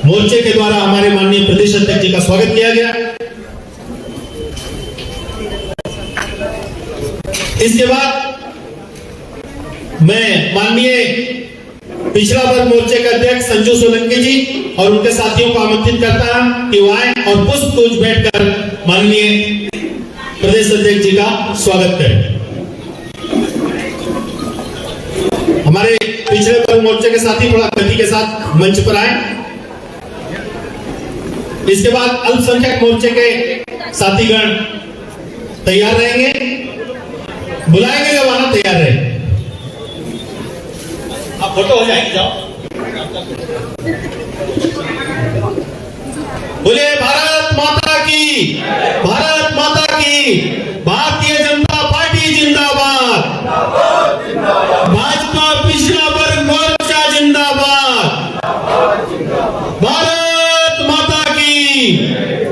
मोर्चे के द्वारा हमारे माननीय प्रदेश अध्यक्ष जी का स्वागत किया गया। इसके बाद मैं माननीय पिछड़ा वर्ग मोर्चे के अध्यक्ष संजू सोलंकी जी और उनके साथियों को आमंत्रित करता हूं कि वो आए और पुष्प गुच्छ बैठकर माननीय प्रदेश अध्यक्ष जी का स्वागत करें। हमारे पिछड़े वर्ग मोर्चे के साथी थोड़ा गति के साथ मंच पर आए। इसके बाद अल्पसंख्यक मोर्चे के साथीगण तैयार रहेंगे, बुलाएंगे जब आना तैयार रहे। आप फोटो हो जाएंगे, जाओ। बोले भारत माता की, भारत माता की, भारतीय जनता पार्टी जिंदाबाद, भाजपा पिछड़ा वर्ग मोर्चा जिंदाबाद, भारत माता की,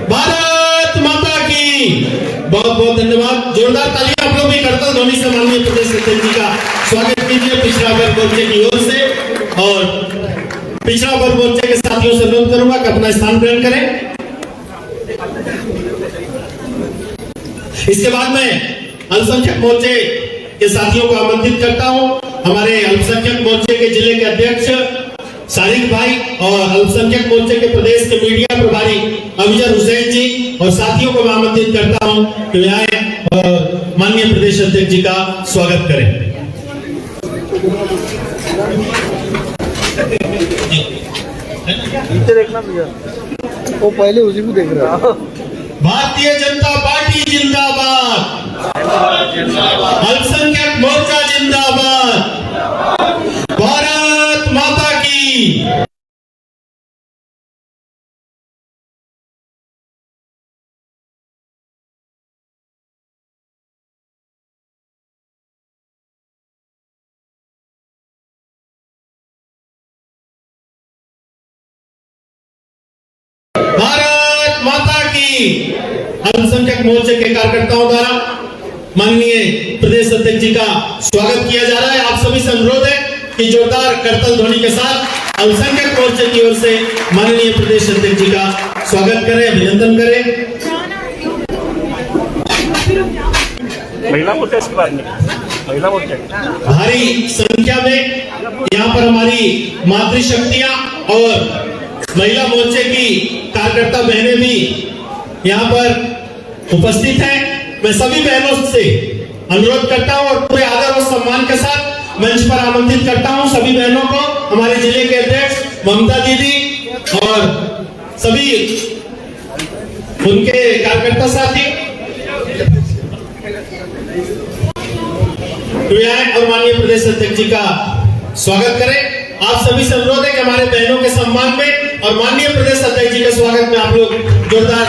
भारत माता की। बहुत बहुत धन्यवाद। जोरदार तालियां आप लोग भी करतल ध्वनि से माननीय प्रदेश अध्यक्ष जी का स्वागत कीजिए पिछड़ा वर्ग मोर्चे की ओर से। और पिछड़ा वर्ग मोर्चे के साथियों से अनुरोध करूंगा कि अपना स्थान ग्रहण करें। इसके बाद मैं अल्पसंख्यक मोर्चे के साथियों को आमंत्रित करता हूं। हमारे अल्पसंख्यक मोर्चे के जिले के अध्यक्ष सारिक भाई और अल्पसंख्यक मोर्चे के प्रदेश के मीडिया प्रभारी अफजल हुसैन जी और साथियों को मैं आमंत्रित करता हूं कि वे आए और माननीय प्रदेश अध्यक्ष जी का स्वागत करें। देखना भैया, वो पहले उसी को देख रहा। भारतीय जनता पार्टी जिंदाबाद, अल्पसंख्यक मोर्चा जिंदाबाद, भारत माता की। भारत माता की। अल्पसंख्यक मोर्चे के कार्यकर्ताओं द्वारा माननीय प्रदेश अध्यक्ष जी का स्वागत किया जा रहा है। आप सभी से अनुरोध है कि जोरदार करतल ध्वनि के साथ अल्पसंख्यक मोर्चे की ओर से माननीय प्रदेश अध्यक्ष जी का स्वागत करें, अभिनंदन करें। महिला मोर्चा इसके बाद में महिला मोर्चा भारी संख्या में यहाँ पर हमारी मातृशक्तियां और महिला मोर्चे की कार्यकर्ता बहनें भी यहाँ पर उपस्थित हैं। मैं सभी बहनों से अनुरोध करता हूँ और पूरे आदर और सम्मान के साथ मंच पर आमंत्रित करता हूँ सभी बहनों को, हमारे जिले के अध्यक्ष ममता दीदी और सभी उनके कार्यकर्ता साथी और माननीय प्रदेश अध्यक्ष जी का स्वागत करें। आप सभी से अनुरोध है कि हमारे बहनों के सम्मान में और माननीय प्रदेश अध्यक्ष जी के स्वागत में आप लोग जोरदार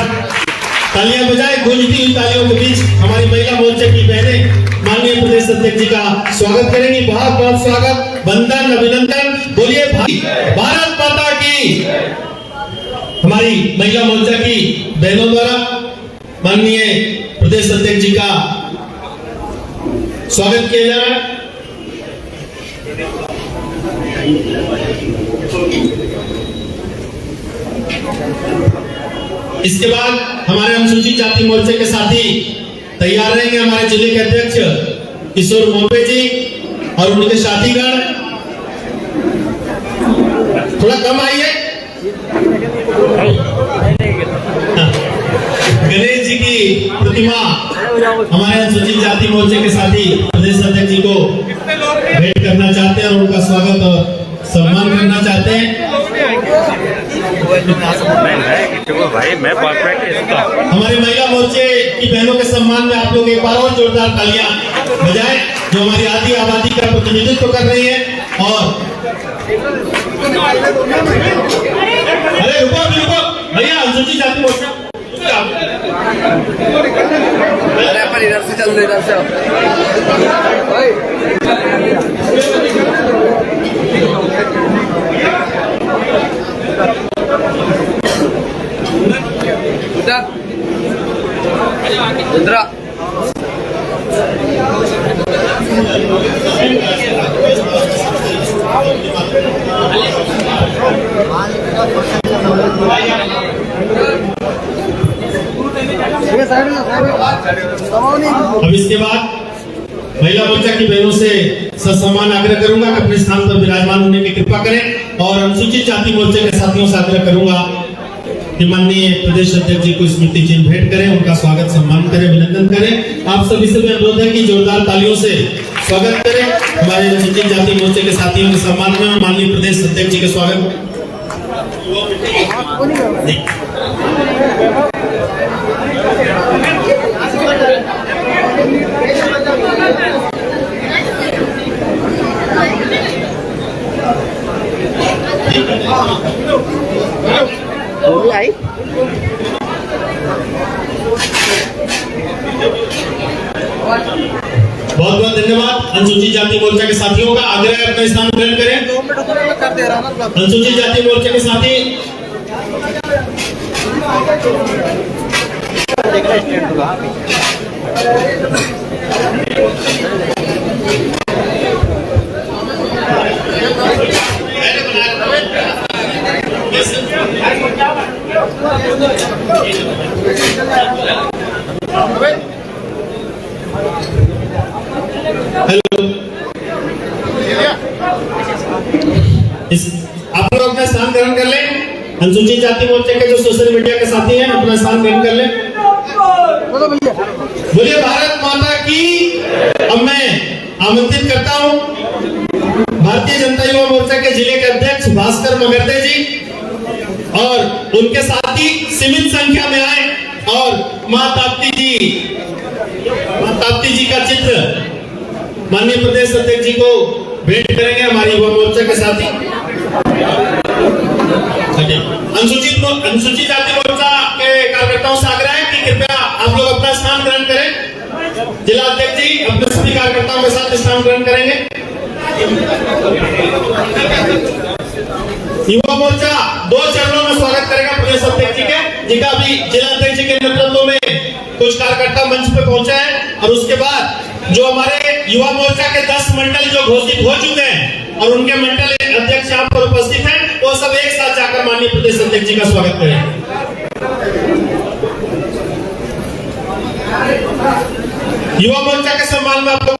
तालियां बजाएं। गूंजती हुई तालियों के बीच हमारी महिला मोर्चे की बहनें माननीय प्रदेश अध्यक्ष जी का स्वागत करेंगी। बहुत बहुत स्वागत, वंदन, अभिनंदन। बोलिए भाई भारत माता की। हमारी महिला मोर्चा की बहनों द्वारा माननीय प्रदेश अध्यक्ष जी का स्वागत किया जा रहा है। इसके बाद हमारे अनुसूचित जाति मोर्चे के साथी तैयार रहेंगे। हमारे जिले के अध्यक्ष किशोर मोपे जी और उनके साथीगण। थोड़ा कम आइए। गणेश जी की प्रतिमा हमारे अनुसूचित जाति मोर्चे के साथी प्रदेश अध्यक्ष जी को भेंट करना चाहते हैं और उनका स्वागत और सम्मान करना चाहते हैं। भाई मैं हमारे महिला मोर्चे की बहनों के सम्मान में आप लोग एक बार और जोरदार तालियां बजाएं, जो हमारी आदि आबादी का प्रतिनिधित्व कर रही है। और अरे रुको भैया, अनुसूचित जाति मोर्चा अपन इधर से चल रहे, इधर से इंदिरा अब इसके बाद महिला मोर्चा की बहनों से ससम्मान आग्रह करूंगा कि अपने स्थान पर विराजमान होने की कृपा करें और अनुसूचित जाति मोर्चे के साथियों से आग्रह करूंगा कि माननीय प्रदेश अध्यक्ष जी को स्मृति चिन्ह भेंट करें, उनका स्वागत सम्मान करें, अभिनंदन करें। आप सभी से मैं अनुरोध है कि जोरदार तालियों से स्वागत करें हमारे अनुसूचित जाति मोर्चे के साथियों के सम्मान में और माननीय प्रदेश अध्यक्ष जी के स्वागत। आई बहुत बहुत धन्यवाद। अनुसूचित जाति मोर्चा के साथियों का आग्रह है अपना स्थान ग्रहण करें। अनुसूचित जाति मोर्चा के साथी हेलो, आप लोग अपना स्थान ग्रहण कर लें। अनुसूचित जाति मोर्चे के जो सोशल मीडिया के साथी हैं अपना स्थान ग्रहण कर लें। बोलिए भारत माता की। अब मैं आमंत्रित करता हूं भारतीय जनता युवा मोर्चा के जिले के अध्यक्ष भास्कर मगरदे जी और उनके साथी सीमित संख्या में आए और मां ताप्ती जी का चित्र माननीय प्रदेश अध्यक्ष जी को भेंट करेंगे हमारी युवा मोर्चा के साथी। अनुसूचित जाति मोर्चा के कार्यकर्ताओं से आग्रह है कि कृपया आप लोग अपना स्थान ग्रहण करें। जिला अध्यक्ष जी अपने सभी कार्यकर्ताओं के साथ स्थान ग्रहण करेंगे। युवा मोर्चा 2 चरणों में स्वागत करेगा प्रदेश अध्यक्ष जी के, जिनका अभी जिला अध्यक्ष जी के नेतृत्व में कुछ कार्यकर्ता मंच पे पहुंचे हैं और उसके बाद जो हमारे युवा मोर्चा के 10 मंडल जो घोषित हो चुके हैं और उनके मंडल अध्यक्ष यहाँ पर उपस्थित हैं, वो सब एक साथ जाकर माननीय प्रदेश अध्यक्ष जी का स्वागत करें। युवा मोर्चा के सम्मान में आप लोग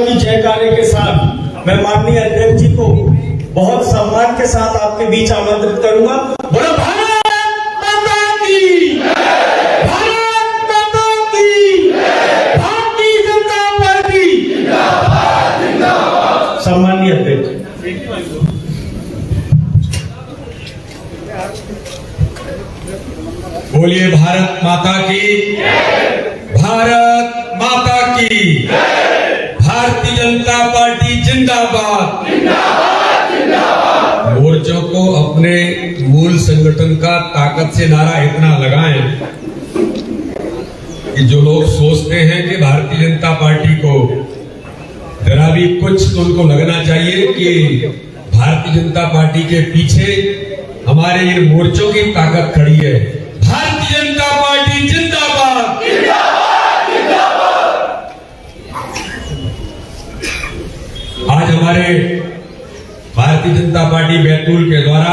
की जयकारे के साथ मैं माननीय अध्यक्ष जी को बहुत सम्मान के साथ आपके बीच आमंत्रित करूंगा। बोलो भारत माता की, भारत माता की, भारतीय जनता पार्टी जिंदाबाद जिंदाबाद। सम्मानीय अध्यक्ष, बोलिए भारत माता की, भारत माता की, भारतीय जनता पार्टी जिंदाबाद। मोर्चों को अपने मूल संगठन का ताकत से नारा इतना लगाएं कि जो लोग सोचते हैं कि भारतीय जनता पार्टी को जरा भी कुछ तो उनको लगना चाहिए कि भारतीय जनता पार्टी के पीछे हमारे इन मोर्चों की ताकत खड़ी है। भारतीय जनता पार्टी जिंदाबाद, जिंदाबाद, जिंदाबाद। आज हमारे भारतीय जनता पार्टी बैतूल के द्वारा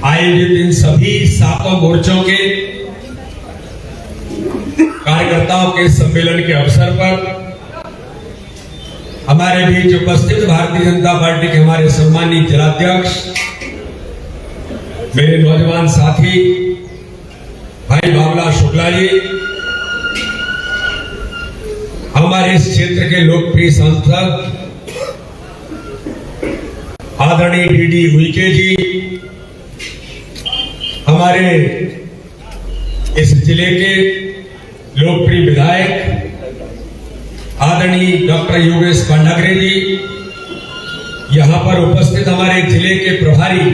आयोजित इन सभी 7 मोर्चों के कार्यकर्ताओं के सम्मेलन के अवसर पर हमारे बीच उपस्थित भारतीय जनता पार्टी के हमारे सम्मानित जिलाध्यक्ष, मेरे नौजवान साथी भाई बाबला शुक्ला जी, हमारे इस क्षेत्र के लोकप्रिय सांसद आदरणीय डीडी उइके जी, हमारे इस जिले के लोकप्रिय विधायक आदरणीय डॉक्टर योगेश पांडागरे जी, यहां पर उपस्थित हमारे जिले के प्रभारी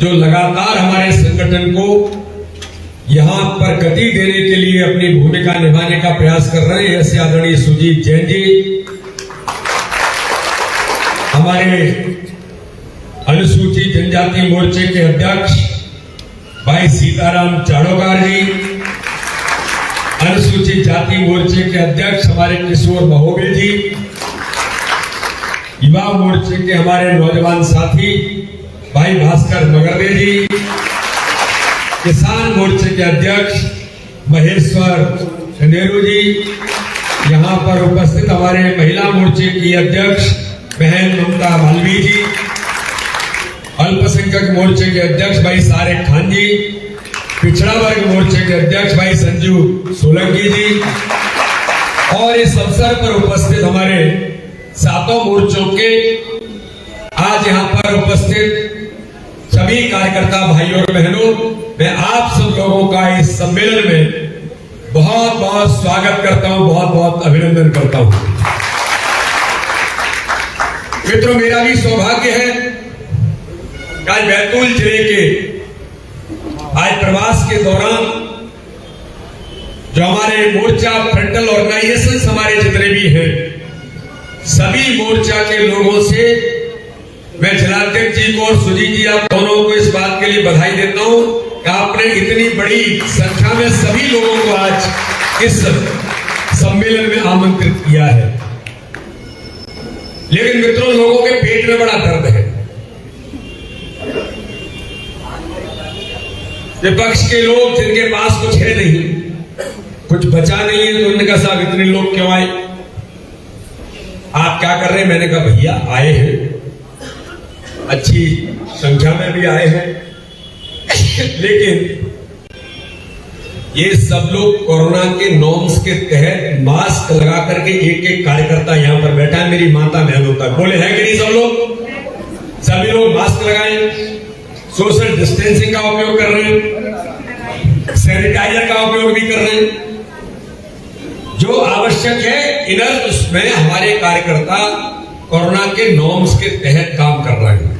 जो लगातार हमारे संगठन को यहां पर गति देने के लिए अपनी भूमिका निभाने का प्रयास कर रहे हैं, ऐसे आदरणीय सुजीत जैन जी, हमारे अनुसूचित जनजाति मोर्चे के अध्यक्ष भाई सीताराम चाड़ोकार जी, अनुसूचित जाति मोर्चे के अध्यक्ष हमारे किशोर महोबे जी, युवा मोर्चे के हमारे नौजवान साथी भाई भास्कर मगरदे जी, किसान मोर्चे के अध्यक्ष महेश्वर चंदेरू जी, यहां पर उपस्थित हमारे महिला मोर्चे की अध्यक्ष बहन ममता मालवी जी, अल्पसंख्यक मोर्चे के अध्यक्ष भाई सारिक खान जी, पिछड़ा वर्ग मोर्चे के अध्यक्ष भाई संजू सोलंकी जी, और इस अवसर पर उपस्थित हमारे 7 मोर्चों के आज यहां पर उपस्थित सभी कार्यकर्ता भाइयों और बहनों, मैं आप सब लोगों का इस सम्मेलन में बहुत बहुत स्वागत करता हूं, बहुत बहुत अभिनंदन करता हूं। मित्रों, मेरा भी सौभाग्य है आज बैतूल जिले के आज प्रवास के दौरान जो हमारे मोर्चा फ्रंटल ऑर्गेनाइजेशन हमारे जितने भी हैं, सभी मोर्चा के लोगों से मैं जिलाध्यक्ष जी को और सुजीत जी आप दोनों को इस बात के लिए बधाई देता हूं कि आपने इतनी बड़ी संख्या में सभी लोगों को आज इस सम्मेलन में आमंत्रित किया है। लेकिन मित्रों, लोगों के पेट में बड़ा दर्द है। विपक्ष के लोग जिनके पास कुछ है नहीं, कुछ बचा नहीं है, तो उन्होंने कहा साहब इतने लोग क्यों आए, आप क्या कर रहे हैं? मैंने कहा भैया आए हैं, अच्छी संख्या में भी आए हैं, लेकिन ये सब लोग कोरोना के नॉर्म्स के तहत मास्क लगा करके एक एक कार्यकर्ता यहां पर बैठा है, मेरी माता बहनों तक बोले है कि नहीं? सब लोग सभी लोग मास्क लगाए, सोशल डिस्टेंसिंग का उपयोग कर रहे हैं, सैनिटाइजर का उपयोग भी कर रहे हैं। जो आवश्यक है इधर उसमें हमारे कार्यकर्ता कोरोना के नॉर्म्स के तहत काम कर रहे हैं।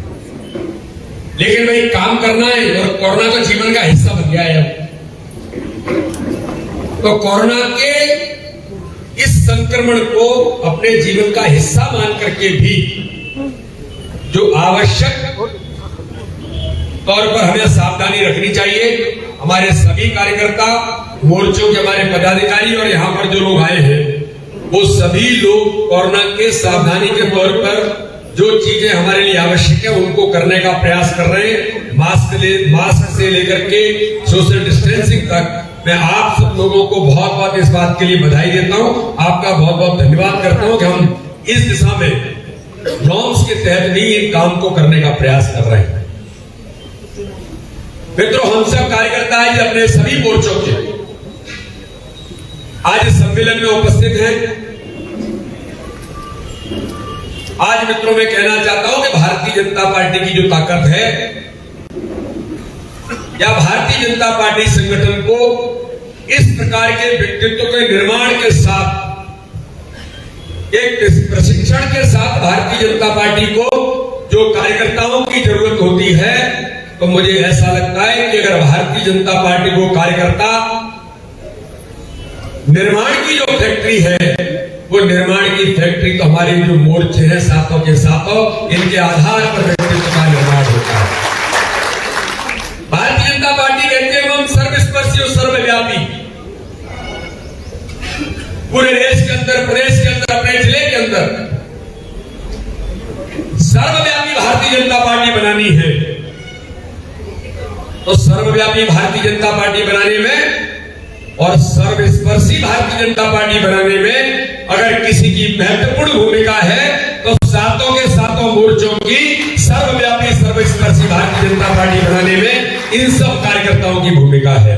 लेकिन भाई काम करना है और कोरोना का जीवन का हिस्सा बन गया है। तो कोरोना के इस संक्रमण को अपने जीवन का हिस्सा मान करके भी जो आवश्यक तौर पर हमें सावधानी रखनी चाहिए। हमारे सभी कार्यकर्ता, मोर्चों के हमारे पदाधिकारी और यहाँ पर जो लोग आए हैं, वो सभी लोग कोरोना के सावधानी के तौर पर जो चीजें हमारे लिए आवश्यक है उनको करने का प्रयास कर रहे हैं। मास्क से लेकर के सोशल डिस्टेंसिंग तक मैं आप सब लोगों को बहुत बहुत इस बात के लिए बधाई देता हूं, आपका बहुत बहुत धन्यवाद करता हूं कि हम इस दिशा में नॉर्म्स के तहत भी इन काम को करने का प्रयास कर रहे हैं। मित्रों, हम सब कार्यकर्ता आज अपने सभी मोर्चों के आज इस सम्मेलन में उपस्थित हैं। आज मित्रों मैं कहना चाहता हूं कि भारतीय जनता पार्टी की जो ताकत है या भारतीय जनता पार्टी संगठन को इस प्रकार के व्यक्तित्व के निर्माण के साथ, एक प्रशिक्षण के साथ भारतीय जनता पार्टी को जो कार्यकर्ताओं की जरूरत होती है, तो मुझे ऐसा लगता है कि अगर भारतीय जनता पार्टी को कार्यकर्ता निर्माण की जो फैक्ट्री है, वो निर्माण की फैक्ट्री तो हमारे जो मोर्चे हैं सातों के सातों, इनके आधार पर व्यक्तित्व का निर्माण होता है। भारतीय जनता पार्टी कहते हैं हम सर्वस्पर्शी और सर्वव्यापी, पूरे देश के अंदर, प्रदेश के अंदर, अपने जिले के अंदर सर्वव्यापी भारतीय जनता पार्टी बनानी है। तो सर्वव्यापी भारतीय जनता पार्टी बनाने में और सर्वस्पर्शी भारतीय जनता पार्टी बनाने में अगर किसी की महत्वपूर्ण भूमिका है, तो सातों के सातों मोर्चों की सर्वव्यापी सर्वस्पर्शी भारतीय जनता पार्टी बनाने में इन सब कार्यकर्ताओं की भूमिका है।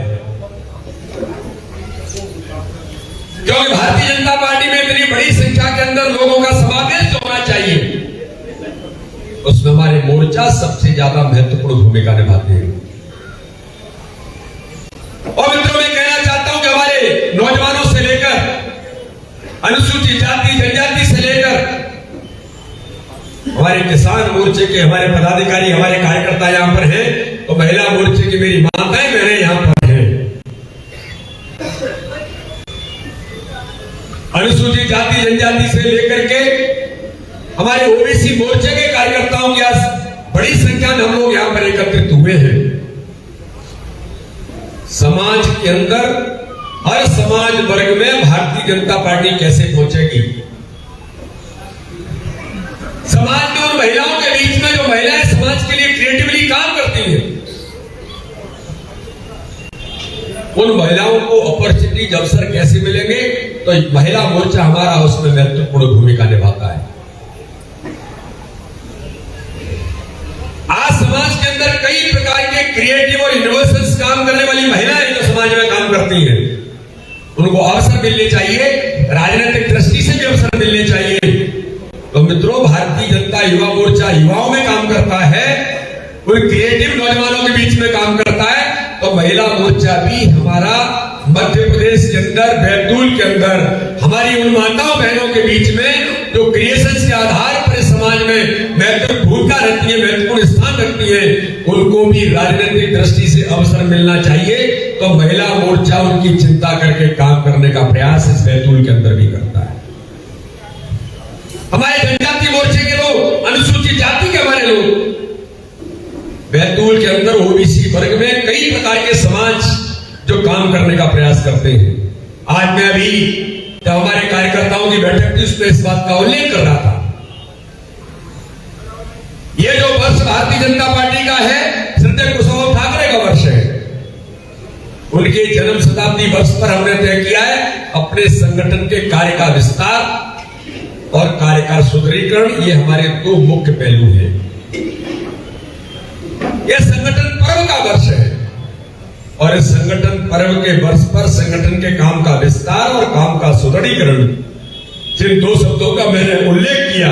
क्योंकि भारतीय जनता पार्टी में इतनी बड़ी संख्या के अंदर लोगों का समावेश होना चाहिए, उसमें हमारे मोर्चा सबसे ज्यादा महत्वपूर्ण भूमिका निभाते हैं। और मित्रों मैं कहना चाहता हूं कि हमारे नौजवानों से लेकर अनुसूचित जाति जनजाति से लेकर हमारे किसान मोर्चे के हमारे पदाधिकारी, हमारे कार्यकर्ता यहां पर हैं, तो महिला मोर्चे की मेरी माताएं बहनें यहां पर हैं। अनुसूचित जाति जनजाति से लेकर के हमारे ओबीसी मोर्चे के कार्यकर्ताओं की आज बड़ी संख्या में हम लोग यहां पर एकत्रित हुए हैं। समाज के अंदर हर समाज वर्ग में भारतीय जनता पार्टी कैसे पहुंचेगी? समाज में उन महिलाओं के बीच में जो महिलाएं समाज के लिए क्रिएटिवली काम करती हैं, उन महिलाओं को अपॉर्चुनिटी अवसर कैसे मिलेंगे? तो महिला मोर्चा हमारा उसमें महत्वपूर्ण भूमिका निभाता है। आज समाज के अंदर कई प्रकार के क्रिएटिव और इनोवेशंस काम करने वाली महिलाएं जो समाज में काम करती हैं, उनको अवसर मिलने चाहिए, राजनीतिक दृष्टि से भी अवसर मिलने चाहिए। तो मित्रों, भारतीय जनता युवा मोर्चा युवाओं में काम करता है, उन क्रिएटिव नौजवानों के बीच में काम करता है। तो महिला मोर्चा भी हमारा मध्य प्रदेश के अंदर, बैतूल के अंदर हमारी उन माताओं बहनों के बीच में जो क्रिएशंस के आधार पर समाज में महत्वपूर्ण भूमिका रखती है, महत्वपूर्ण स्थान रखती है, उनको भी राजनीतिक दृष्टि से अवसर मिलना चाहिए। तो महिला मोर्चा उनकी चिंता करके काम करने का प्रयास इस बैतूल के अंदर भी करता है। हमारे जनजाति मोर्चे के लोग, अनुसूचित जाति के हमारे लोग बैतूल के अंदर ओबीसी वर्ग में कई प्रकार के समाज जो काम करने का प्रयास करते हैं। आज मैं अभी जब हमारे कार्यकर्ताओं की बैठक थी, उसमें इस बात का उल्लेख कर रहा था। ये जो वर्ष भारतीय जनता पार्टी का है, श्रद्धेय कुशवाहा ठाकरे का वर्ष है। उनके जन्म शताब्दी वर्ष पर हमने तय किया है अपने संगठन के कार्य का विस्तार और कार्य का सुदृढ़ीकरण। ये हमारे दो मुख्य पहलू हैं। यह संगठन पर्व का वर्ष है और इस संगठन पर्व के वर्ष पर संगठन के काम का विस्तार और काम का सुदृढ़ीकरण, जिन दो शब्दों का मैंने उल्लेख किया,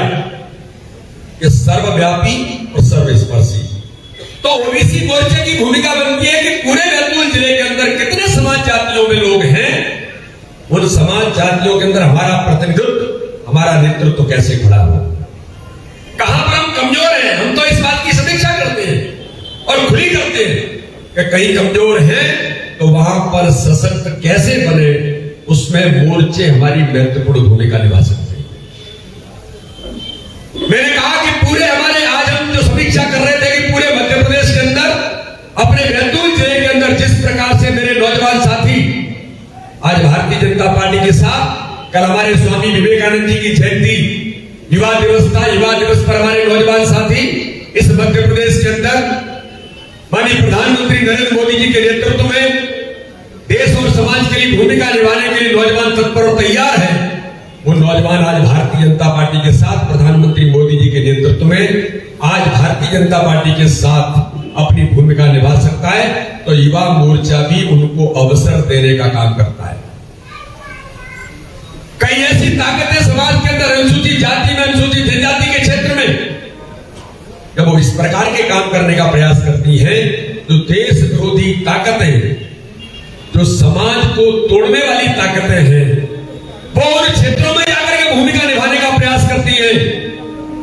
कि सर्वव्यापी और सर्वस्पर्शी, तो ओबीसी मोर्चे की भूमिका बनती है कि पूरे बैतूल जिले के अंदर कितने समाज जातियों में लोग हैं, उन समाज जातियों के अंदर हमारा प्रतिनिधित्व, हमारा नेतृत्व कैसे खड़ा हो। कहां पर हम कमजोर हैं, हम तो इस बात की समीक्षा करते हैं और खुली करते हैं कि कहीं कमजोर हैं, तो वहां पर सशक्त कैसे बने, उसमें मोर्चे हमारी महत्वपूर्ण भूमिका निभा सकते हैं। मैंने कहा कि पूरे हमारे आज हम जो समीक्षा कर रहे थे कि पूरे मध्य प्रदेश के अंदर, अपने बैतूल जिले के अंदर जिस प्रकार से मेरे नौजवान साथी आज भारतीय जनता पार्टी के साथ, कल हमारे स्वामी विवेकानंद जी की जयंती, युवा दिवस था, युवा दिवस पर हमारे नौजवान साथी इस मध्य प्रदेश के अंदर माननीय प्रधानमंत्री नरेंद्र मोदी जी के नेतृत्व में देश और समाज के लिए भूमिका निभाने के लिए नौजवान तत्पर और तैयार है, वो नौजवान आज भारतीय जनता पार्टी के साथ प्रधानमंत्री मोदी जी के नेतृत्व में आज भारतीय जनता पार्टी के साथ अपनी भूमिका निभा सकता है, तो युवा मोर्चा भी उनको अवसर देने का काम करता है। कई ऐसी ताकतें समाज के अंदर अनुसूचित जाति में, अनुसूचित जनजाति के क्षेत्र में जब वो इस प्रकार के काम करने का प्रयास करती है, तो देश विरोधी ताकतें, जो समाज को तोड़ने वाली ताकतें हैं, वो उन क्षेत्रों में जाकर के भूमिका निभाने का प्रयास करती है।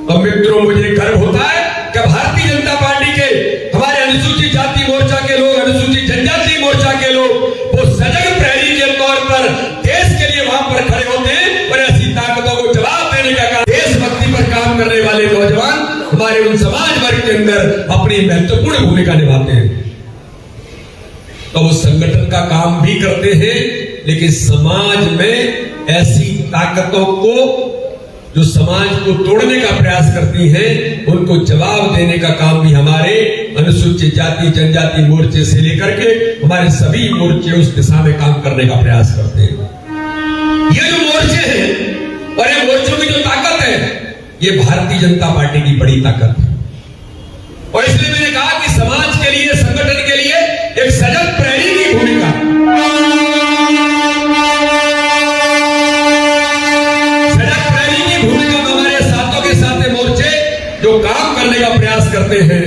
तो मित्रों, मुझे गर्व होता है कि भारतीय जनता पार्टी के हमारे अनुसूचित जाति मोर्चा के लोग, अनुसूचित जनजाति मोर्चा के लोग, वो सजग प्रहरी के तौर पर देश के लिए वहां पर खड़े होते हैं और ऐसी ताकतों को जवाब देने का काम, देशभक्ति पर काम करने वाले नौजवान हमारे उन समाज वर्ग के अंदर अपनी महत्वपूर्ण भूमिका निभाते हैं। तो वो संगठन का काम भी करते हैं, लेकिन समाज में ऐसी ताकतों को जो समाज को तोड़ने का प्रयास करती हैं, उनको जवाब देने का काम भी हमारे अनुसूचित जाति जनजाति मोर्चे से लेकर के हमारे सभी मोर्चे उस दिशा में काम करने का प्रयास करते हैं। ये जो मोर्चे हैं और ये मोर्चों की जो ताकत है, ये भारतीय जनता पार्टी की बड़ी ताकत है। और इसलिए मैंने कहा कि समाज के लिए, संगठन के लिए एक सजग प्रहरी की भूमिका, सजग प्रहरी की भूमिका में हमारे साथों के साथ मोर्चे जो काम करने का प्रयास करते हैं,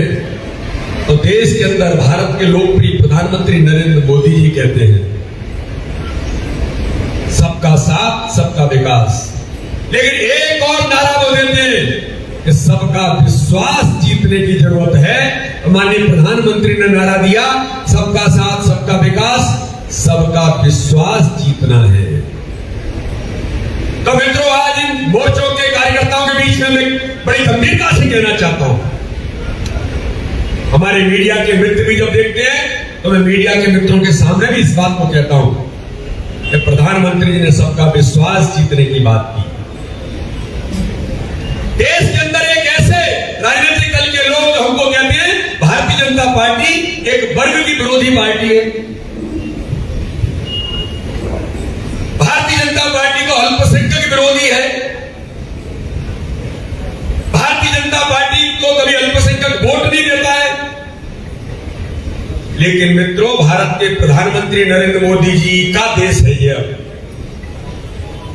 तो देश के अंदर भारत के लोकप्रिय प्रधानमंत्री नरेंद्र मोदी जी कहते हैं सबका साथ सबका विकास, लेकिन एक और नारा वो देते हैं कि सबका विश्वास जीतने की जरूरत है। माननीय प्रधानमंत्री ने नारा दिया, सबका साथ सबका विकास, सबका विश्वास जीतना है। तो मित्रों, आज इन मोर्चों के कार्यकर्ताओं के बीच में मैं बड़ी गंभीरता से कहना चाहता हूं, हमारे मीडिया के मित्र भी जब देखते हैं, तो मैं मीडिया के मित्रों के सामने भी इस बात को कहता हूं कि प्रधानमंत्री जी ने सबका विश्वास जीतने की बात की। देश के अंदर एक ऐसे राजनीतिक दल के लोग जो हमको कहते हैं भारतीय जनता पार्टी एक वर्ग की विरोधी पार्टी है, भारतीय जनता पार्टी को अल्पसंख्यक विरोधी है, भारतीय जनता पार्टी को कभी अल्पसंख्यक वोट नहीं देता है। लेकिन मित्रों, भारत के प्रधानमंत्री नरेंद्र मोदी जी का देश है ये,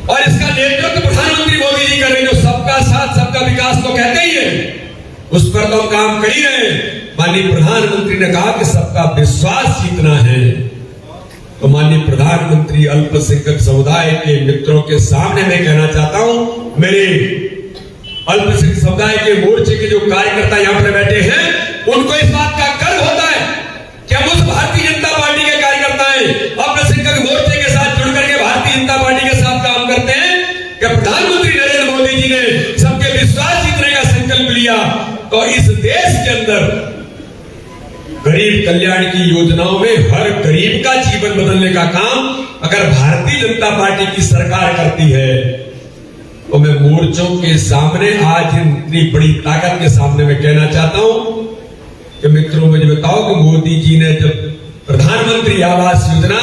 और इसका नेतृत्व प्रधानमंत्री मोदी जी कर रहे हैं। जो सबका साथ सबका विकास तो कहते ही है, उस पर तो हम काम कर ही रहे हैं। माननीय प्रधानमंत्री ने कहा कि सबका विश्वास जीतना है, तो माननीय प्रधानमंत्री अल्पसंख्यक समुदाय के मित्रों के सामने मैं कहना चाहता हूं, मेरे अल्पसंख्यक समुदाय के मोर्चे के जो कार्यकर्ता यहां पर बैठे हैं, उनको इस बात का गर्व होता है कि हम उस भारतीय जनता पार्टी के कार्यकर्ता हैं, अल्पसंख्यक मोर्चे के साथ जुड़ करके भारतीय जनता पार्टी के साथ काम करते हैं कि प्रधानमंत्री नरेंद्र मोदी जी ने सबके विश्वास जीतने का संकल्प लिया। तो इस देश के अंदर गरीब कल्याण की योजनाओं में हर गरीब का जीवन बदलने का काम अगर भारतीय जनता पार्टी की सरकार करती है, तो मैं मोर्चों के सामने आज इतनी बड़ी ताकत के सामने मैं कहना चाहता हूं कि मित्रों, मुझे बताओ कि मोदी जी ने जब प्रधानमंत्री आवास योजना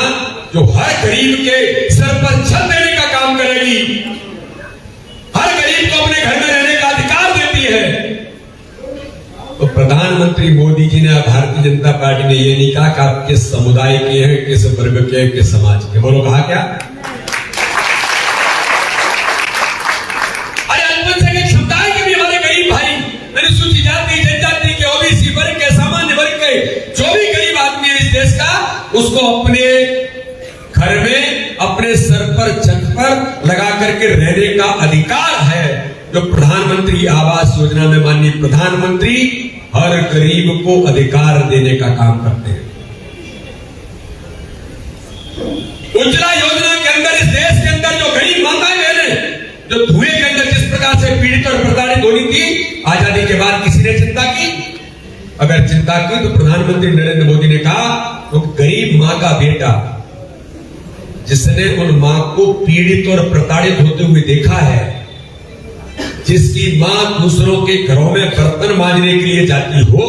जो हर गरीब के सर पर छत देने का काम करेगी, हर गरीब को अपने घर में रहने का अधिकार देती है, तो प्रधानमंत्री मोदी जी ने, भारतीय जनता पार्टी ने ये नहीं कहा कि आप किस समुदाय के हैं, किस वर्ग के हैं, किस समाज के। बोलो, कहा क्या? अरे अल्पसंख्यक समुदाय के भी हमारे गरीब भाई, अनुसूचित जाति जनजाति के, ओबीसी वर्ग के, सामान्य वर्ग के जो भी गरीब आदमी है इस देश का, उसको अपने घर में अपने सर पर छत पर लगा करके रहने का अधिकार है, जो प्रधानमंत्री आवास योजना में माननीय प्रधानमंत्री हर गरीब को अधिकार देने का काम करते हैं। उज्ज्वला योजना के अंदर इस देश के अंदर जो गरीब माताएं बहनें जो धुएं के अंदर जिस प्रकार से पीड़ित और प्रताड़ित होनी थी, आजादी के बाद किसी ने चिंता की? अगर चिंता की तो प्रधानमंत्री नरेंद्र मोदी ने कहा, तो गरीब मां का बेटा जिसने उन मां को पीड़ित और प्रताड़ित होते हुए देखा है, जिसकी मां दूसरों के घरों में बर्तन मांजने के लिए जाती हो,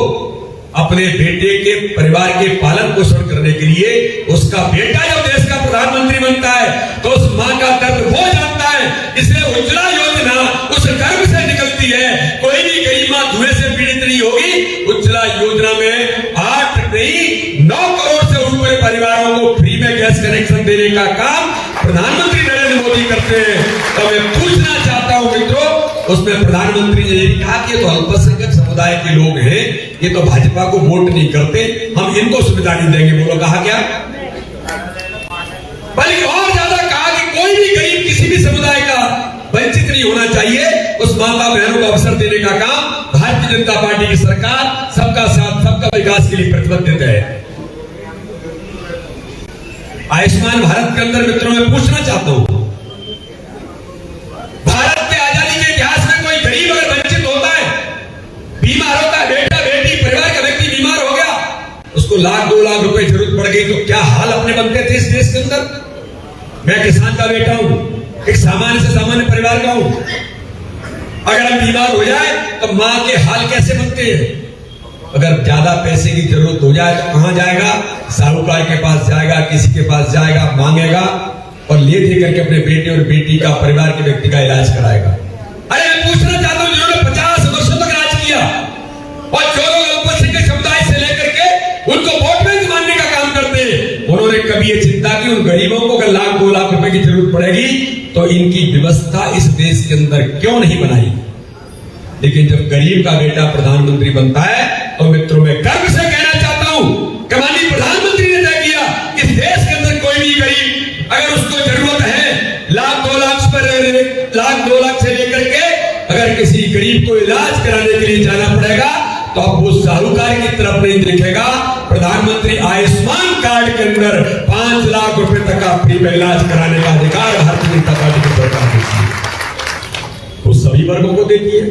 अपने बेटे के परिवार के पालन पोषण करने के लिए, उसका बेटा जब देश का प्रधानमंत्री बनता है तो उस माँ का दर्द वो जानता है। इसलिए उज्ज्वला योजना उस गर्भ से निकलती है। कोई भी गरीब माँ धुएं से पीड़ित नहीं होगी। उज्ज्वला योजना में 8 नहीं 9 करोड़ से ऊपर परिवारों को फ्री में गैस कनेक्शन देने का काम प्रधानमंत्री नरेंद्र मोदी करते हैं। तो मैं पूछना चाहता हूं मित्रों, उसमें प्रधानमंत्री ने ये कहा कि ये तो अल्पसंख्यक समुदाय के लोग हैं, ये तो भाजपा को वोट नहीं करते, हम इनको सुविधा नहीं देंगे। बोलो कहा क्या? बल्कि और ज्यादा कहा कि कोई भी गरीब किसी भी समुदाय का वंचित नहीं होना चाहिए। उस माता बहनों को अवसर देने का काम भारतीय जनता पार्टी की सरकार सबका साथ सबका विकास के लिए प्रतिबद्ध है। आयुष्मान भारत के अंदर मित्रों मैं पूछना चाहता हूं, भारत के आजादी के इतिहास में कोई गरीब अगर वंचित होता है, बीमार होता है, बेटा बेटी परिवार का व्यक्ति बीमार हो गया, उसको 1,00,000 2 लाख रुपए जरूरत पड़ गई तो क्या हाल अपने बनते थे इस देश के अंदर? मैं किसान का बेटा हूं, एक सामान्य से सामान्य परिवार का हूं। अगर हम बीमार हो जाए तो मां के हाल कैसे बनते हैं? अगर ज्यादा पैसे की जरूरत हो जाए तो कहां जाएगा? साहूकार के पास जाएगा, किसी के पास जाएगा, मांगेगा और ले दे करके अपने बेटे और बेटी का परिवार के व्यक्ति का इलाज कराएगा। अरे मैं पूछना चाहता हूं, जिन्होंने 50 वर्षों तक राज किया और जो लोग अल्पसंख्यक समुदाय से लेकर के उनको वोट बैंक मानने का काम करते हैं, उन्होंने कभी ये चिंता की उन गरीबों को अगर 1,00,000 2 लाख रुपए की जरूरत पड़ेगी तो इनकी व्यवस्था इस देश के अंदर क्यों नहीं बनाई? लेकिन जब गरीब का बेटा प्रधानमंत्री बनता है तो मित्रों मैं गर्व से कहना चाहता हूं कि माननीय प्रधानमंत्री ने तय किया कि देश के अंदर कोई भी गरीब अगर उसको जरूरत है 1,00,000 2 लाख से लेकर के अगर किसी गरीब को इलाज कराने के लिए जाना पड़ेगा तो अब वो साहूकार की तरफ नहीं देखेगा। प्रधानमंत्री आयुष्मान कार्ड के अंदर 5 लाख रुपए तक का फ्री में इलाज कराने का अधिकार भारतीय जनता पार्टी की सरकार देती है। वो सभी वर्गों को देती है,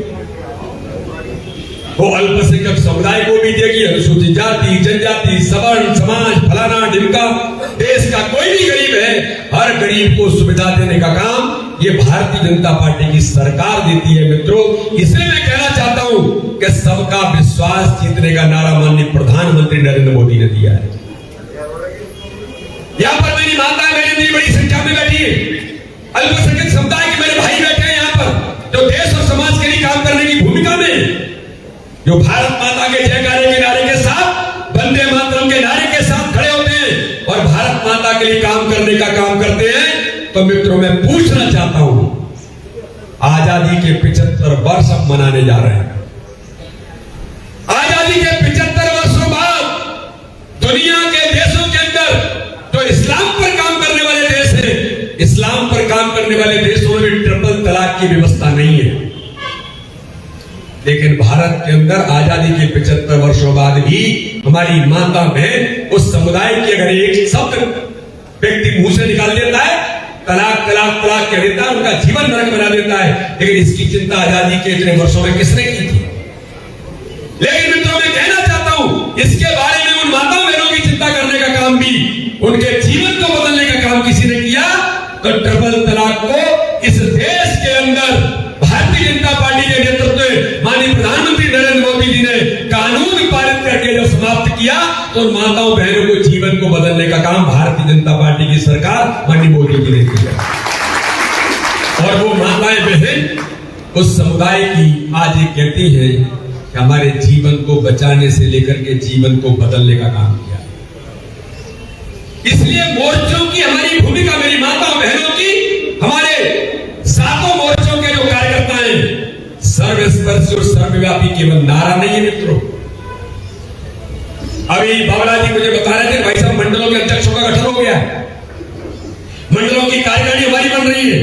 वो अल्पसंख्यक समुदाय को भी देगी, अनुसूचित जाति जनजाति सवर्ण समाज फलाना ढिमका, देश का कोई भी गरीब है हर गरीब को सुविधा देने का काम ये भारतीय जनता पार्टी की सरकार देती है। मित्रों इसलिए मैं कहना चाहता हूं कि सबका विश्वास जीतने का नारा माननीय प्रधानमंत्री नरेंद्र मोदी ने दिया है। यहां पर मेरी माताएं मेरी बड़ी संख्या में बैठी है, अल्पसंख्यक समुदाय के मेरे भाई बैठे हैं यहां पर जो देश और समाज के लिए काम करने की भूमिका में, जो भारत माता के जयकारे के नारे के साथ वंदे मातरम के नारे के साथ खड़े होते हैं और भारत माता के लिए काम करने का काम करते हैं। तो मित्रों मैं पूछना चाहता हूं, आजादी के 75 वर्ष हम मनाने जा रहे हैं। आजादी के 75 वर्षों बाद दुनिया के देशों के अंदर जो इस्लाम पर काम करने वाले देश हैं, इस्लाम पर काम करने वाले देशों में ट्रिपल तलाक की व्यवस्था नहीं है। लेकिन भारत के अंदर आजादी के 75 वर्षों बाद भी हमारी माता बहन उस समुदाय की अगर एक शब्द व्यक्ति मुंह से निकाल देता है तलाक तलाक तलाक कह देता है, उनका जीवन नरक बना देता है। लेकिन इसकी चिंता आजादी के इतने वर्षों में किसने की थी? लेकिन मित्रों मैं कहना चाहता हूं इसके बारे में उन माता बहनों की चिंता करने का काम भी, उनके जीवन को बदलने का काम किसी ने किया तो ट्रिपल तलाक को इस देश के अंदर भारतीय जनता पार्टी के नेतृत्व में माननीय प्रधानमंत्री नरेंद्र मोदी जी ने कानून पारित करके जब समाप्त किया तो माताओं बहनों को जीवन को बदलने का काम भारतीय जनता पार्टी की सरकार माननीय मोदी जी ने किया। और वो माताएं बहन उस समुदाय की आज ये कहती है कि हमारे जीवन को बचाने से लेकर के जीवन को बदलने का काम किया। इसलिए मोर्चों की हमारी भूमिका, मेरी माताओं बहनों की, हमारे सातों मोर्चों के जो कार्यकर्ता हैं, सर्वस्पर्शी और सर्वव्यापी केवल नारा नहीं है मित्रों। अभी बाबला जी मुझे बता रहे थे भाई साहब मंडलों के अध्यक्षों का गठन हो गया है, मंडलों की कार्यकारिणी हमारी बन रही है।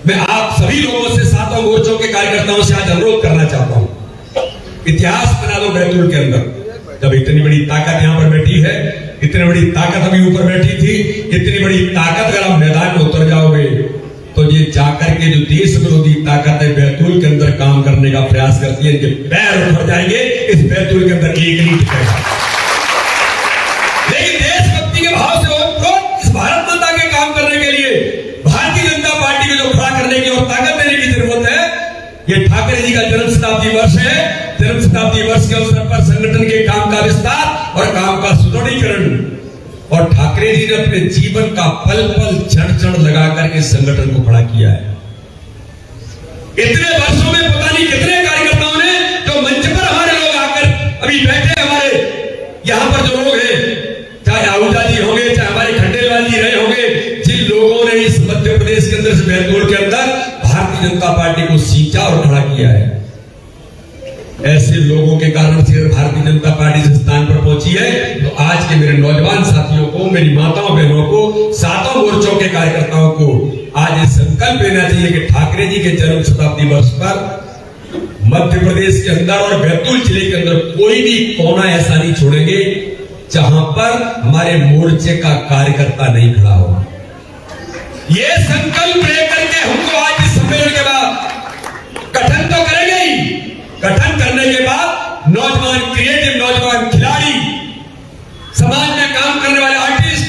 मैं आप सभी लोगों से, सातों मोर्चों के कार्यकर्ताओं से आज अनुरोध करना चाहता हूं, इतिहास बना दो बैतूल के अंदर। जब इतनी बड़ी ताकत यहां पर बैठी है, इतनी बड़ी ताकत अभी ऊपर बैठी थी, इतनी बड़ी ताकत अगर आप मैदान में उतर जाओगे तो ये जाकर के जो देश विरोधी ताकत है बैतूल के अंदर काम करने का प्रयास करती है, इनके पैर उतर जाएंगे, इस बैतूल के अंदर एक नहीं टिकेगा। लेकिन देशभक्ति के भाव से इस भारत माता के काम करने के लिए भारतीय जनता पार्टी को जो खड़ा करने की और ताकत देने की जरूरत है, ये ठाकरे जी का जन्म शताब्दी वर्ष है। जन्म शताब्दी वर्ष के अवसर पर संगठन के काम का विस्तार और काम का सुदृढ़ीकरण और ठाकरे जी ने अपने जीवन का पल पल क्षण क्षण लगा करके संगठन को खड़ा किया है। इतने वर्षों में पता नहीं कितने कार्यकर्ताओं ने, जो मंच पर हमारे लोग आकर अभी बैठे, हमारे यहां पर जो लोग हैं, चाहे आहूजा जी होंगे, चाहे हमारे खंडेलवाल जी रहे होंगे, जिन लोगों ने इस मध्य प्रदेश के अंदर से बैतूल के अंदर भारतीय जनता पार्टी को सींचा और खड़ा किया है, ऐसे लोगों के कारण से भारतीय जनता पार्टी जिस स्थान पर पहुंची है, तो आज के मेरे नौजवान साथियों को, मेरी माताओं बहनों को, सातों मोर्चों के कार्यकर्ताओं को आज ये संकल्प लेना चाहिए कि ठाकरे जी के जन्म शताब्दी वर्ष पर मध्य प्रदेश के अंदर और बैतूल जिले के अंदर कोई भी कोना ऐसा नहीं छोड़ेंगे जहां पर हमारे मोर्चे का कार्यकर्ता नहीं खड़ा हो। ये संकल्प लेकर के हमको आज इस सम्मेलन के बाद गठन तो करेंगे ही, गठन करने के बाद नौजवान क्रिएटिव, नौजवान खिलाड़ी, समाज में काम करने वाले आर्टिस्ट,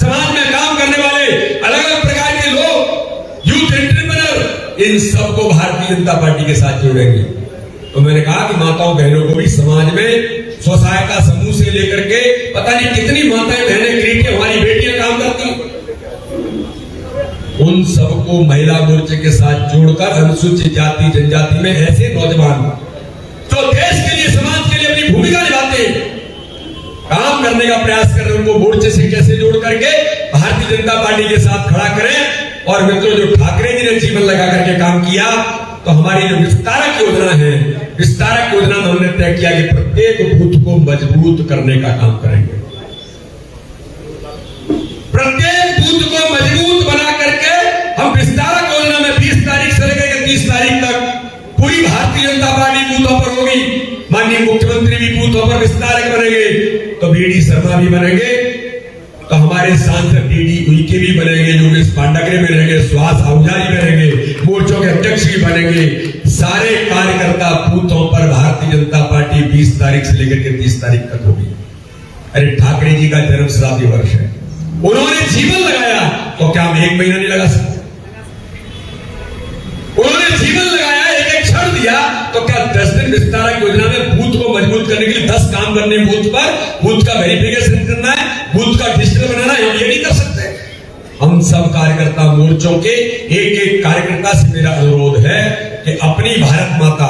समाज में काम करने वाले अलग अलग प्रकार के लोग, यूथ एंटरप्रेन्योर, इन सबको भारतीय जनता पार्टी के साथ जोड़ेंगे। तो मैंने कहा कि माताओं बहनों को भी समाज में स्वसहायता समूह से लेकर के पता नहीं कितनी माताएं बहनें क्रिएटिव हमारी बेटियां काम करती, उन सबको महिला मोर्चे के साथ जोड़कर अनुसूचित जाति जनजाति में ऐसे नौजवान जो देश के लिए, समाज के लिए अपनी भूमिका निभाते हैं, काम करने का प्रयास कर रहे हैं, उनको मोर्चे से कैसे जोड़ करके भारतीय जनता पार्टी के साथ खड़ा करें। और मित्रों, जो ठाकरे जी ने जीवन लगा करके काम किया, तो हमारी जो विस्तारक योजना है, विस्तारक योजना में हमने तय किया कि प्रत्येक बूथ को मजबूत करने का काम करेंगे। प्रत्येक बूथ को मजबूत बना करके हम विस्तारक योजना में 20 तारीख से लेकर 30 तारीख तक पूरी भारतीय जनता पार्टी बूथों पर होगी। माननीय मुख्यमंत्री भी बूथों पर विस्तारक बनेंगे, तो बीडी शर्मा भी बनेंगे, तो हमारे सांसद डीडी उइके भी बनेंगे, योगेश पांडकरे बनेंगे, सुहास आहूजा जी बनेंगे, मोर्चों के अध्यक्ष भी बनेंगे। सारे कार्यकर्ता बूथों पर भारतीय जनता पार्टी 20 तारीख से लेकर के 30 तारीख तक होगी। अरे ठाकरे जी का जन्म शताब्दी वर्ष है, उन्होंने जीवन लगाया, तो क्या हम 1 महीना नहीं लगा सकते? उन्होंने जीवन लगाया, एक एक क्षण दिया, तो क्या 10 दिन विस्तारक योजना में बूथ को मजबूत करने के लिए 10 काम करने, बूथ पर बूथ का वेरिफिकेशन करना है, बूथ का डिजिटल बनाना है, ये नहीं कर सकते। हम सब कार्यकर्ता मोर्चों के एक एक कार्यकर्ता से मेरा अनुरोध है कि अपनी भारत माता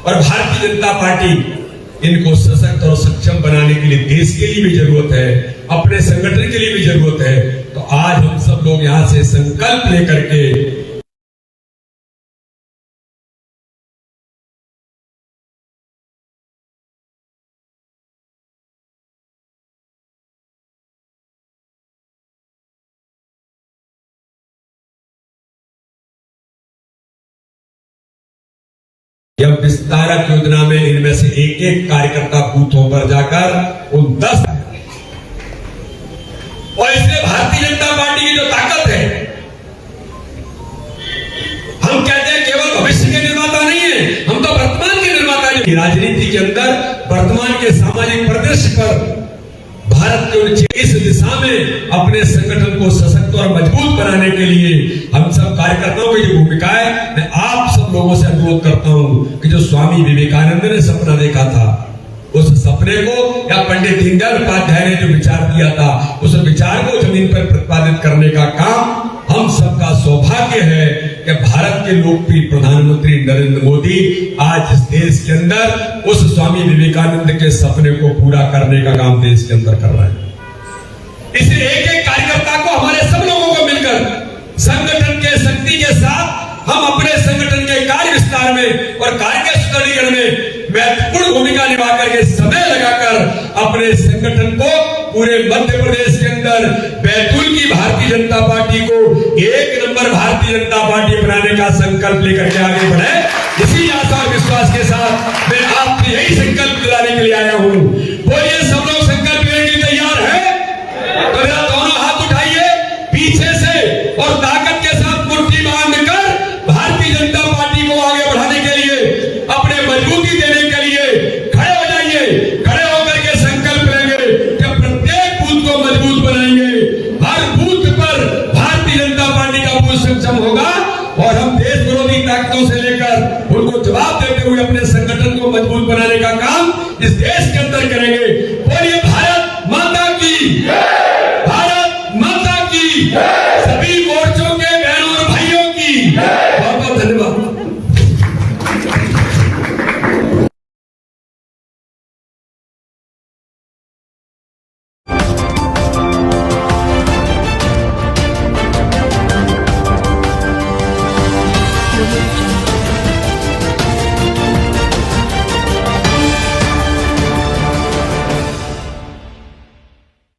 और भारतीय जनता पार्टी, इनको सशक्त और सक्षम बनाने के लिए देश के लिए भी जरूरत है, अपने संगठन के लिए भी जरूरत है। तो आज हम सब लोग यहां से संकल्प लेकर के यह विस्तारक योजना में इनमें से एक एक कार्यकर्ता बूथों पर जाकर उन 10, और इसलिए भारतीय जनता पार्टी की जो ताकत है, हम कहते हैं केवल भविष्य के निर्माता नहीं है, हम तो वर्तमान के निर्माता हैं। राजनीति के अंदर वर्तमान के सामाजिक परिदृश्य पर भारत के इस दिशा में अपने संगठन को सशक्त और मजबूत बनाने के लिए हम सब कार्यकर्ताओं की जो भूमिका है, मैं आप सब लोगों से अनुरोध करता हूं कि जो स्वामी विवेकानंद ने सपना देखा था, उस सपने को, या पंडित दीनदयाल उपाध्याय ने जो विचार दिया था, उस विचार को जमीन पर प्रतिपादित करने का काम हम सबका सौभाग्य है कि भारत के लोकप्रिय प्रधानमंत्री नरेंद्र मोदी आज इस देश के अंदर उस स्वामी विवेकानंद के सपने को पूरा करने का काम देश के अंदर कर रहे हैं। इसलिए एक एक कार्यकर्ता को, हमारे सब लोगों को मिलकर संगठन के शक्ति के साथ हम अपने संगठन के कार्य विस्तार में और कार्य के सुदृढ़ीकरण में महत्वपूर्ण भूमिका निभा करके समय लगाकर अपने संगठन को पूरे मध्य प्रदेश के अंदर बैतूल की भारतीय जनता पार्टी को 1 नंबर भारतीय जनता पार्टी बनाने का संकल्प लेकर के आगे बढ़े। इसी आशा और विश्वास के साथ मैं आपसे यही संकल्प दिलाने के लिए आया हूं। बोलिए, सब लोग संकल्प लेने के लिए तैयार है? तो मेरा दोनों हाथ उठाइए पीछे से और ताकत के साथ मुट्ठी बांधकर भारतीय जनता पार्टी को आगे बढ़ाने के लिए, अपने मजबूती देने के लिए खड़े हो जाइए। खड़े होकर के संकल्प लेंगे कि प्रत्येक बूथ को मजबूत बनाएंगे, हर बूथ पर भारतीय जनता पार्टी का बूथ सक्षम होगा और हम देश विरोधी ताकतों से लेकर उनको जवाब देते हुए अपने संगठन को मजबूत बनाने का काम इस देश के अंदर करेंगे। बोलिए, भारत माता की। वीडियो